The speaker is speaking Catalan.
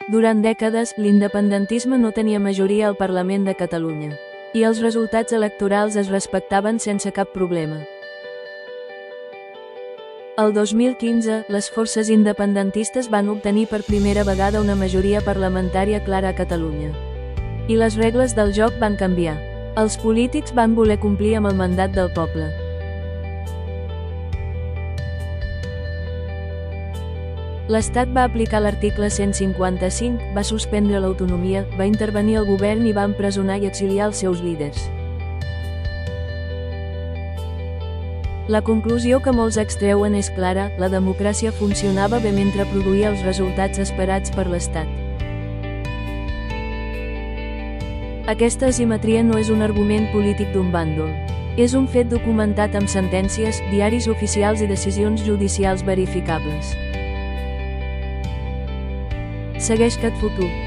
Durant dècades, l'independentisme no tenia majoria al Parlament de Catalunya. I els resultats electorals es respectaven sense cap problema. El 2015, les forces independentistes van obtenir per primera vegada una majoria parlamentària clara a Catalunya. I les regles del joc van canviar. Els polítics van voler complir amb el mandat del poble. L'Estat va aplicar l'article 155, va suspendre l'autonomia, va intervenir el govern i va empresonar i exiliar els seus líders. La conclusió que molts extreuen és clara: la democràcia funcionava bé mentre produïa els resultats esperats per l'Estat. Aquesta asimetria no és un argument polític d'un bàndol. És un fet documentat amb sentències, diaris oficials i decisions judicials verificables. Segueix CatFutur.